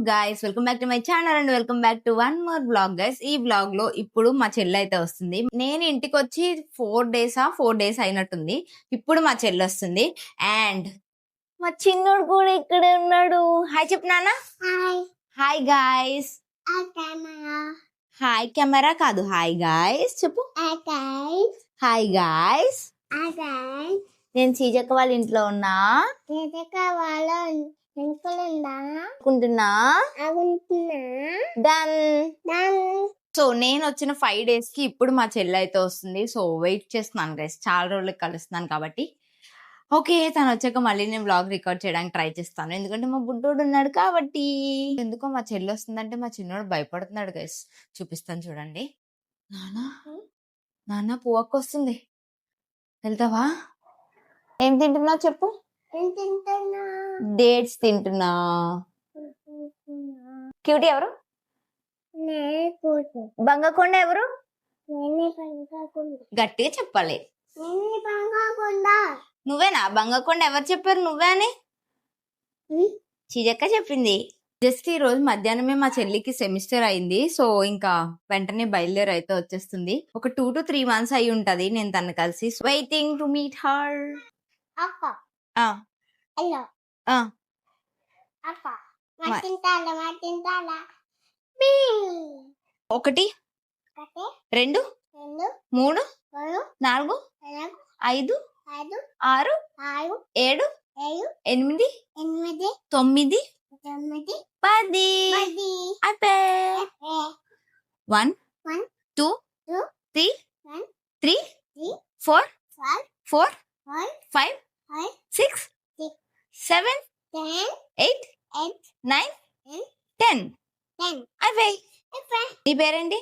Guys welcome back to my channel and welcome back to one more blog guys. ఈ blog లో ఇప్పుడు మా చెల్లి అయితే వస్తుంది. నేను ఇంటికి వచ్చి 4 days అయినట్టుంది. ఇప్పుడు మా చెల్లి వస్తుంది అండ్ మా చిన్నోడు కూడా ఇక్కడే ఉన్నాడు. హాయ్ చెప్పు నాన్న. Hi guys. హాయ్ కెమెరా కాదు, హాయ్ గైస్ చెప్పు. Hi guys. నేను సీజక్క వాళ్ళ ఇంట్లో ఉన్నా. సో నేను వచ్చిన 5 days కి ఇప్పుడు మా చెల్లి అయితే వస్తుంది. సో వెయిట్ చేస్తున్నాను గైస్, చాలా రోజులకి కలుస్తున్నాను కాబట్టి. ఓకే, తను వచ్చాక మళ్ళీ నేను వ్లాగ్ రికార్డ్ చేయడానికి ట్రై చేస్తాను, ఎందుకంటే మా బుడ్డోడు ఉన్నాడు కాబట్టి. ఎందుకో మా చెల్లి వస్తుందంటే మా చిన్నోడు భయపడుతున్నాడు గైస్. చూపిస్తాను చూడండి. నాన్న పువ్వక్క వస్తుంది, వెళ్తావా? ఏం తింటున్నావు చెప్పు. డేట్స్ తింటున్నా. క్యూటీ ఎవరు? బంగకొండ ఎవరు? గట్టిగా చెప్పాలి. నువ్వేనా బంగకొండ? ఎవరు చెప్పారు నువ్వే అని? చీజక్క చెప్పింది. జస్ట్ ఈ రోజు మధ్యాహ్నమే మా చెల్లికి సెమిస్టర్ అయింది. సో ఇంకా వెంటనే బయలుదేరి అయితే వచ్చేస్తుంది. ఒక 2 to 3 months అయి ఉంటది నేను తను కలిసి. Waiting to meet her. ఒకటి 2 3 4 5 6 7 8 9 10 అయిపోయి. 1 2 3 4 5 6 7 8 9 10 అయిపోయి. నీ పేరేంటి?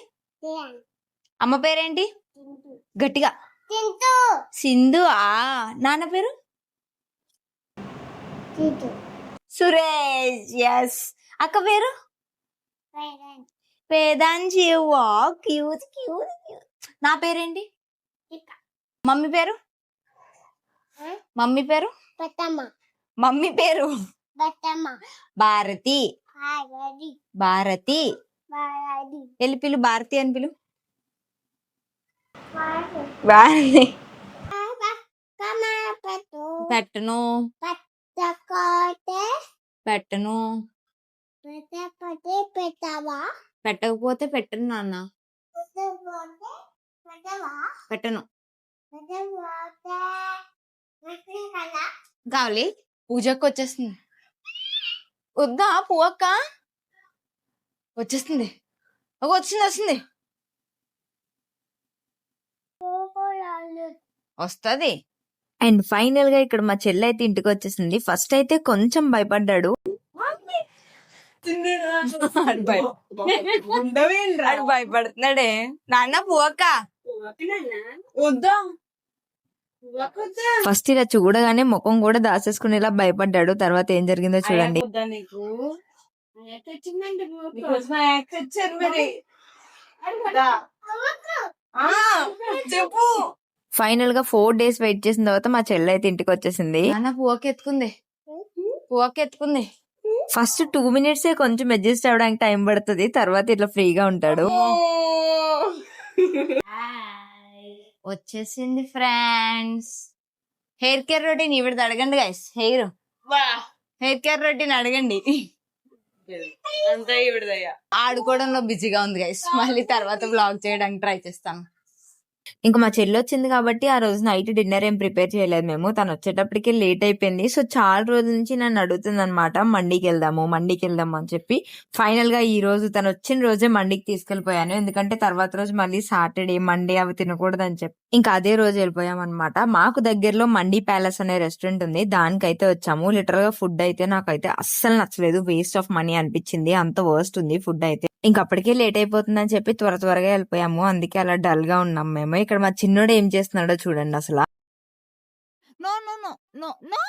అమ్మ పేరేంటి? గట్టిగా. సింధు. నాన్న పేరు? సురేష్. ఎస్. అక్క పేరు? వేదాంశి. Cute cute cute. నా పేరేంటి? మమ్మీ పేరు? మమ్మీ పేరు? మమ్మీ పేరు భారతి. భారతి. వెళ్ళి పిలు, భారతి అని పిలు. భారతి. పెట్టను పెట్టను. పెట్టకపోతే పెట్టను నాన్న. పెట్టను. కావాలి. పూజకు వచ్చేస్తుంది. వద్దా పువ్వక్క? వచ్చేస్తుంది. వస్తుంది వస్తుంది. అండ్ ఫైనల్ గా ఇక్కడ మా చెల్లి అయితే ఇంటికి వచ్చేసింది. ఫస్ట్ అయితే కొంచెం భయపడ్డాడు. భయపడుతున్నాడే. నాన్న పువ్వక్క వద్దా? ఫస్ట్ ఇలా చూడగానే ముఖం కూడా దాచేసుకునేలా భయపడ్డాడు. తర్వాత ఏం జరిగిందో చూడండి. ఫైనల్ గా 4 days వెయిట్ చేసిన తర్వాత మా చెల్లి అయితే ఇంటికి వచ్చేసింది. పువ్వకెత్తుకుంది. ఫస్ట్ 2 minutes కొంచెం అడ్జస్ట్ అవడానికి టైం పడుతుంది, తర్వాత ఇట్లా ఫ్రీగా ఉంటాడు. వచ్చేసింది ఫ్రెండ్స్. హెయిర్ కేర్ రొటీన్ ఇవిడది అడగండి గైస్. హెయిర్ కేర్ రొటీన్ అడగండి. ఆడుకోవడంలో బిజీగా ఉంది గైస్. మళ్ళీ తర్వాత బ్లాగ్ చేయడానికి ట్రై చేస్తాను. ఇంకా మా చెల్లి వచ్చింది కాబట్టి ఆ రోజు నైట్ డిన్నర్ ఏం ప్రిపేర్ చేయలేదు మేము. తను వచ్చేటప్పటికి లేట్ అయిపోయింది. సో చాలా రోజుల నుంచి నన్ను అడుగుతుంది అనమాట, మండీకి వెళ్దాము అని చెప్పి. ఫైనల్ గా ఈ రోజు తను వచ్చిన రోజే మండీకి తీసుకెళ్లిపోయాను, ఎందుకంటే తర్వాత రోజు మళ్ళీ సాటర్డే మండే అవి తినకూడదు అని చెప్పి ఇంకా అదే రోజు వెళ్ళిపోయాం అనమాట. మాకు దగ్గరలో మండీ ప్యాలెస్ అనే రెస్టారెంట్ ఉంది, దానికైతే వచ్చాము. లిటరల్ గా ఫుడ్ అయితే నాకైతే అస్సలు నచ్చలేదు, వేస్ట్ ఆఫ్ మనీ అనిపించింది, అంత వర్స్ట్ ఉంది ఫుడ్ అయితే. ఇంకా అప్పటికే లేట్ అయిపోతుందని చెప్పి త్వరగా వెళ్ళిపోయాము. అందుకే అలా డల్ గా ఉన్నాం మేము. ఇక్కడ మా చిన్నోడు ఏం చేస్తున్నాడో చూడండి అసలు. No no no no no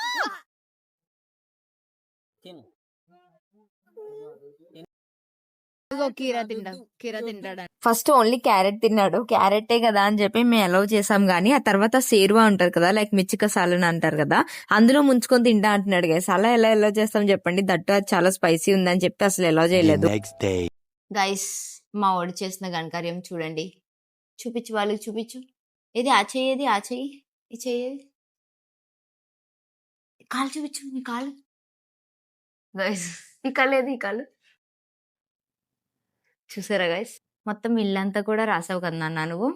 first only carrot తిన్నాడు, క్యారెటే కదా అని చెప్పి మేము అలౌ చేసాం గానీ ఆ తర్వాత సేరువా ఉంటది కదా, లైక్ మిర్చిక సాలన్ అంటారు కదా, అందులో ముంచుకొని తింటా అంటున్నాడు గైస్. అలా ఎలా ఎలో చేస్తాం చెప్పండి, దట్టు అది చాలా స్పైసీ ఉందని చెప్పి అసలు ఎలో చేయలేదు. గైస్ మా వాడు చేసిన ఘనకార్యం చూడండి, చూపించు వాళ్ళకి చూపించు. ఏది ఆ చెయ్యేది, ఆ చెయ్యి, ఈ చెయ్యేది, కాలు చూపించు, నీ కాలు గైస్, ఈ కాలేదు, ఈ కాలు చూసారా గైస్. మొత్తం ఇల్లంతా కూడా రాసావు కదా నాన్న నువ్వు,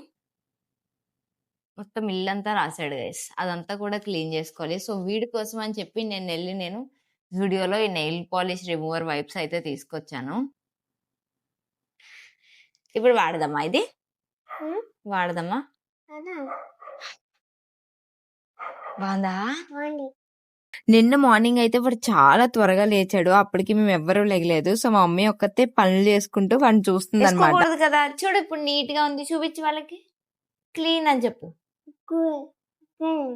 మొత్తం ఇల్లంతా రాసాడు గైస్. అదంతా కూడా క్లీన్ చేసుకోవాలి. సో వీడి కోసం అని చెప్పి నేను వీడియోలో ఈ నెయిల్ పాలిష్ రిమూవర్ వైప్స్ అయితే తీసుకొచ్చాను. ఇప్పుడు వాడదామా, ఇది వాడదామా, బాగుందా? నిన్న మార్నింగ్ అయితే వాడు చాలా త్వరగా లేచాడు, అప్పటికి మేము ఎవ్వరూ లేగలేదు. సో మా మమ్మీ ఒక్కతే పనులు చేసుకుంటూ వాడిని చూస్తుంది అనమాట కదా. చూడు ఇప్పుడు నీట్ గా ఉంది, చూపించి వాళ్ళకి, క్లీన్ అని చెప్పు,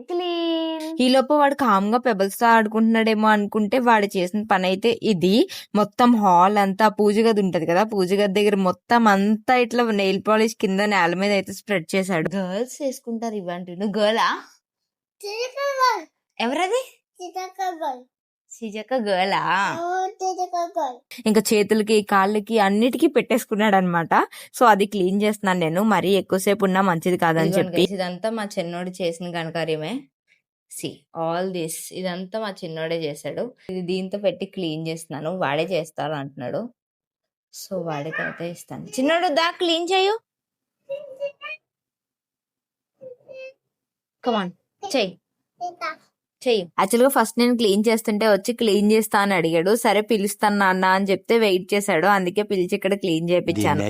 క్లీన్. ఈ లోపు వాడు కామ్ గా పెబల్స్ తో ఆడుకుంటున్నాడేమో అనుకుంటే వాడు చేసిన పని అయితే ఇది. మొత్తం హాల్ అంతా పూజ గది ఉంటది కదా, పూజ గది దగ్గర మొత్తం అంతా ఇట్లా నెయిల్ పాలిష్ కింద నేల మీద అయితే స్ప్రెడ్ చేశాడు. గర్ల్స్ వేసుకుంటారు ఇవ్వండి. నువ్వు గర్లా? ఎవరది? సిజక్క గర్లా? ఇంకా చేతులకి కాళ్ళకి అన్నిటికీ పెట్టేసుకున్నాడు అనమాట. సో అది క్లీన్ చేస్తున్నాను నేను, మరీ ఎక్కువసేపు ఉన్నా మంచిది కాదని చెప్పి. ఇదంతా మా చిన్నోడు చేసిన ఘనకార్యమే. సి ఆల్ దిస్, ఇదంతా మా చిన్నోడే చేశాడు. ఇది దీంతో పెట్టి క్లీన్ చేస్తున్నాను, వాడే చేస్తాను అంటున్నాడు. సో వాడికి అయితే ఇస్తాను. చిన్నోడు దా క్లీన్ చేయు, కమాన్ చెయ్యి చెయ్యి. యాక్చువల్ గా ఫస్ట్ నేను క్లీన్ చేస్తుంటే వచ్చి క్లీన్ చేస్తా అని అడిగాడు. సరే పిలుస్తాను నాన్న అని చెప్తే వెయిట్ చేశాడు, అందుకే పిలిచి ఇక్కడ క్లీన్ చేయించాను.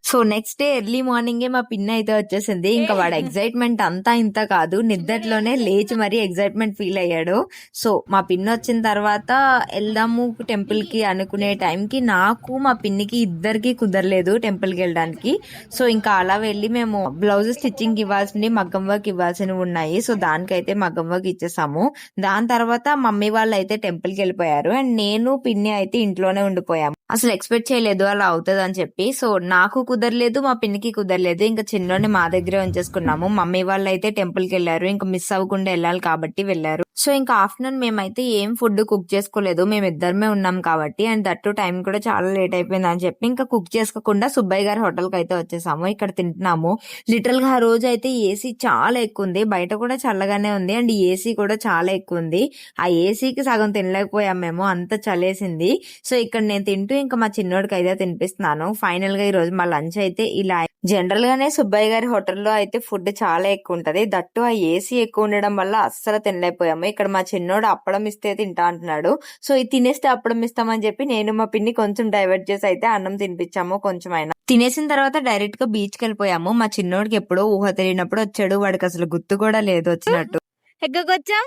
సో నెక్స్ట్ డే ఎర్లీ మార్నింగే మా పిన్ అయితే వచ్చేసింది. ఇంకా వాడు ఎగ్జైట్మెంట్ అంతా ఇంత కాదు, నిద్దట్లోనే లేచి మరీ ఎగ్జైట్మెంట్ ఫీల్ అయ్యాడు. సో మా పిన్ వచ్చిన తర్వాత వెళ్దాము టెంపుల్ కి అనుకునే టైంకి నాకు మా పిన్నికి ఇద్దరికి కుదరలేదు టెంపుల్ కి వెళ్ళడానికి. సో ఇంకా అలా వెళ్ళి మేము బ్లౌజ్ స్టిచ్చింగ్ ఇవ్వాల్సింది, మగ్గం వర్క్ ఇవ్వాల్సినవి ఉన్నాయి. సో దానికైతే మగ్గం వర్క్ ఇచ్చేసాము. దాని తర్వాత మమ్మీ వాళ్ళు అయితే టెంపుల్ కి వెళ్ళిపోయారు అండ్ నేను పిన్ని అయితే ఇంట్లోనే ఉండిపోయాము. అసలు ఎక్స్పెక్ట్ చేయలేదు అలా అవుతుంది అని చెప్పి. సో నాకు కుదరలేదు, మా పిన్నికి కుదరలేదు. ఇంకా చిన్నోని మా దగ్గరే ఉంచేసుకున్నాము. మమ్మీ వాళ్ళు అయితే టెంపుల్ కి వెళ్ళారు, ఇంకా మిస్ అవ్వకుండా వెళ్ళాలి కాబట్టి వెళ్ళారు. సో ఇంకా ఆఫ్టర్నూన్ మేమైతే ఏం ఫుడ్ కుక్ చేసుకోలేదు, మేము ఇద్దరమే ఉన్నాం కాబట్టి. అండ్ దట్టు టైం కూడా చాలా లేట్ అయిపోయింది అని చెప్పి ఇంకా కుక్ చేసుకోకుండా సుబ్బయ్య గారి హోటల్ కి అయితే వచ్చేసాము. ఇక్కడ తింటున్నాము. లిటరల్ గా ఆ రోజు అయితే ఏసీ చాలా ఎక్కువ ఉంది, బయట కూడా చల్లగానే ఉంది అండ్ ఏసీ కూడా చాలా ఎక్కువ ఉంది. ఆ ఏసీకి సగం తినలేకపోయాం మేము, అంత చలేసింది. సో ఇక్కడ నేను తింటూ ఇంకా మా చిన్నోడికి అయితే తినిపిస్తున్నాను. ఫైనల్ గా ఈ రోజు మా లంచ్ అయితే ఇలా. జనరల్ గానే సుబ్బయ్య గారి హోటల్లో అయితే ఫుడ్ చాలా ఎక్కువ ఉంటది, దట్టు ఆ ఏసీ ఎక్కువ ఉండడం వల్ల అస్సలు తినలేకపోయాము. ఇక్కడ మా చిన్నోడు అప్పడం ఇస్తే తింటా అంటున్నాడు. సో ఇది తినేస్తే అప్పడం ఇస్తామని చెప్పి నేను మా పిన్ని కొంచెం డైవర్ట్ చేసి అయితే అన్నం తినిపించాము. కొంచెం అయినా తినేసిన తర్వాత డైరెక్ట్ గా బీచ్ కి వెళ్ళిపోయాము. మా చిన్నోడికి ఎప్పుడో ఊహ తెలియనప్పుడు వచ్చాడు, వాడికి అసలు గుర్తు కూడా లేదు వచ్చినట్టు. ఎగ్గొచ్చాం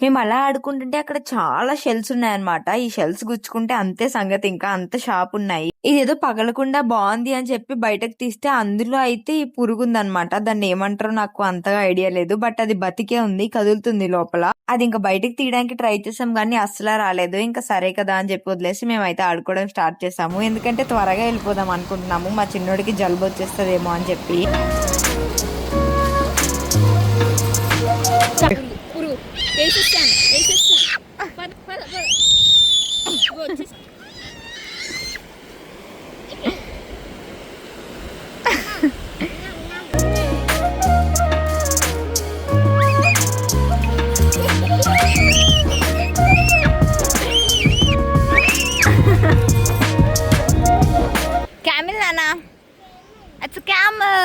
మేము అలా ఆడుకుంటుంటే అక్కడ చాలా షెల్స్ ఉన్నాయన్నమాట. ఈ షెల్స్ గుచ్చుకుంటే అంతే సంగతి, ఇంకా అంత షాప్ ఉన్నాయి. ఇదేదో పగలకుండా బాగుంది అని చెప్పి బయటకు తీస్తే అందులో అయితే ఈ పురుగు ఉందన్నమాట. దాన్ని ఏమంటారో నాకు అంతగా ఐడియా లేదు, బట్ అది బతికే ఉంది, కదులుతుంది లోపల. అది ఇంకా బయటకు తీయడానికి ట్రై చేసాం కానీ అస్సలు రాలేదు. ఇంకా సరే కదా అని చెప్పి వదిలేసి మేమైతే ఆడుకోవడం స్టార్ట్ చేసాము. ఎందుకంటే త్వరగా వెళ్ళిపోదాం అనుకుంటున్నాము, మా చిన్నోడికి జలుబు వచ్చేస్తుందేమో అని చెప్పి. Camel, Nana. It's a camel.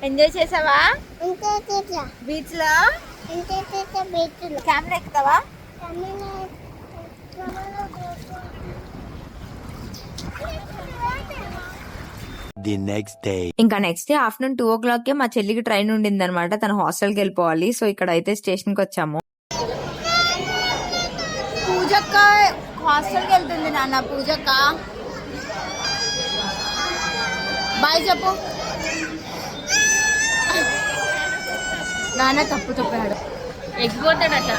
Enjoy చేసావా బీచ్ లో? కెమెరా ఎక్కుతావా? the next day. ఇంకా నెక్స్ట్ డే ఆఫ్టర్నూన్ 2 o'clock మా చెల్లికి ట్రైన్ ఉండింది అనమాట. తన హాస్టల్కి వెళ్ళిపోవాలి. సో ఇక్కడ అయితే స్టేషన్ కి వచ్చాము. పూజక్క హాస్టల్కి వెళ్తుంది నాన్న. పూజక్క బాయ్ చెప్పు. నాన్న తప్పు చెప్పాడు, ఎగ్గిపోతాడట.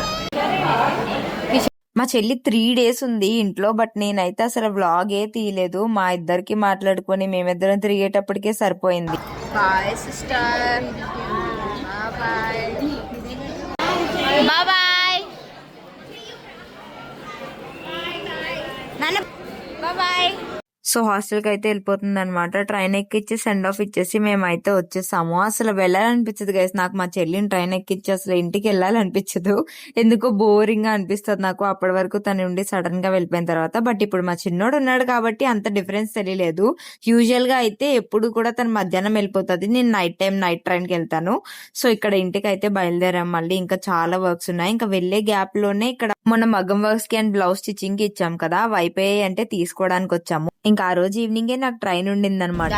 మా చెల్లి 3 days ఉంది ఇంట్లో. బట్ నేనైతే అసలు వ్లాగ్ ఏ తీయలేదు. మా ఇద్దరికి మాట్లాడుకొని మేమిద్దరం తిరిగేటప్పటికే సరిపోయింది. బాయ్ సిస్టర్, బాయ్ బాయ్ నాన్న, బాయ్. సో హాస్టల్ కి అయితే వెళ్ళిపోతుంది అనమాట. ట్రైన్ ఎక్కిచ్చి సెండ్ ఆఫ్ ఇచ్చేసి మేమైతే వచ్చేసాము. అసలు వెళ్ళాలనిపించదు గైస్ నాకు. మా చెల్లిని ట్రైన్ ఎక్కిచ్చి అసలు ఇంటికి వెళ్ళాలనిపించదు. ఎందుకో బోరింగ్ గా అనిపిస్తుంది నాకు. అప్పటి వరకు తను ఉండి సడన్ గా వెళ్ళిపోయిన తర్వాత. బట్ ఇప్పుడు మా చిన్నోడు ఉన్నాడు కాబట్టి అంత డిఫరెన్స్ తెలియలేదు. యూజువల్ గా అయితే ఎప్పుడు కూడా తను మధ్యాహ్నం వెళ్ళిపోతుంది, నేను నైట్ ట్రైన్ కి వెళ్తాను. సో ఇక్కడ ఇంటికి అయితే బయలుదేరాం. మళ్ళీ ఇంకా చాలా వర్క్స్ ఉన్నాయి. ఇంకా వెళ్లే గ్యాప్ లోనే ఇక్కడ మొన్న మగ్గం వర్క్స్ కి అండ్ బ్లౌజ్ స్టిచ్చింగ్ కి ఇచ్చాం కదా, అవి అయిపోయాయి అంటే తీసుకోవడానికి వచ్చాము. ఇంకా ఆ రోజు ఈవినింగే నాకు ట్రైన్ ఉండింది అనమాట.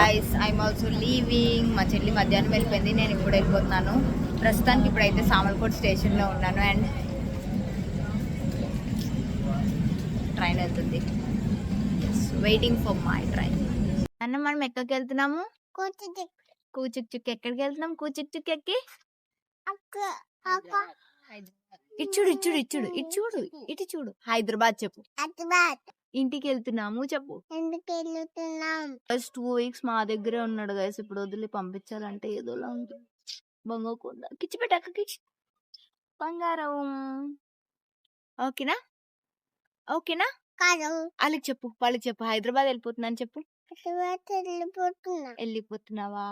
I'm also leaving. మా చెల్లి మధ్యాహ్నం వెళ్ళిపోయింది, నేను ఇప్పుడు వెళ్ళిపోతున్నాను. ప్రస్తుతానికి ఇప్పుడైతే సామర్లకోట స్టేషన్ లో ఉన్నాను అండ్ ట్రైన్ వెళ్తుంది. Waiting for my train. అన్న మనం ఎక్కడికి వెళ్తున్నాము? కూచిక్ ఎక్కడికి వెళ్తున్నాం? కూచిక్ ఎక్కి ఇటు చూడు హైదరాబాద్ చెప్పు. ఇంటికి వెళ్తున్నాము చెప్పు. ఫస్ట్ 2 weeks మా దగ్గరే ఉన్నాడు గైస్. ఇప్పుడు వదిలి పంపించాలంటే ఏదోలా ఉంది. బొంగకుండా కిచ్చి పెట్టాక కిచ్చి బంగారం. ఓకేనా వాళ్ళకి చెప్పు హైదరాబాద్ వెళ్ళిపోతున్నాను చెప్పు. వెళ్ళిపోతున్నావా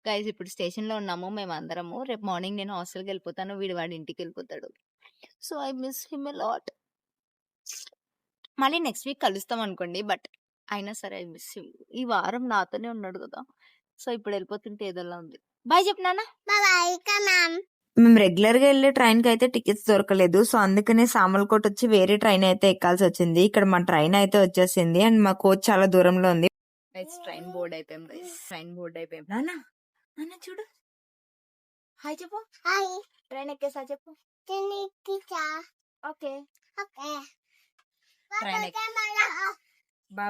గైస్? ఇప్పుడు స్టేషన్ లో ఉన్నాము మేమందరము. రేపు మార్నింగ్ నేను హాస్టల్కి వెళ్ళిపోతాను, వాడి ఇంటికి వెళ్ళిపోతాడు. So I miss him a lot. మళ్ళీ నెక్స్ట్ వీక్ కలుస్తాం అనుకోండి, బట్ అయినా సరే ఐ మిస్ హిమ్. ఈ వారం నాతోనే ఉన్నాడు కదా. సో ఇప్పుడు వెళ్ళిపోతుంటే ఏదోలా ఉంది. బాయ్ చెప్పు నాన్న. మేము రెగ్యులర్ గా వెళ్ళే ట్రైన్ కి అయితే టికెట్స్ దొరకలేదు. సో అందుకనే సామర్లకోట వచ్చి వేరే ట్రైన్ అయితే ఎక్కాల్సి వచ్చింది. ఇక్కడ మా ట్రైన్ అయితే వచ్చేసింది అండ్ మా కోచ్ చాలా దూరంలో ఉంది. ట్రైన్ బోర్డ్ అయిపోయాం. నాన్న చూడు, హాయ్ చెప్పు. ట్రైన్ ఎక్కేసా చెప్పు. Okay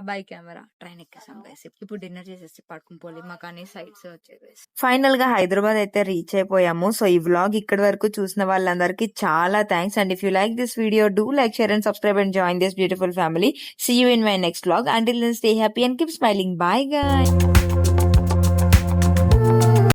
bye camera. ట్రైన్ ఎక్కేసాం గైస్. ఇప్పుడు డిన్నర్ చేసేసి పడుకుని పోలి. మాకు అన్ని సైట్స్ వచ్చాయి. ఫైనల్ గా హైదరాబాద్ అయితే రీచ్ అయిపోయాము. సో ఈ వ్లాగ్ ఇక్కడి వరకు చూసిన వాళ్ళందరికీ చాలా thanks. And if you like this video, do like, share and subscribe and join this beautiful family. See you in my next vlog. Until then, stay happy and keep smiling. Bye guys.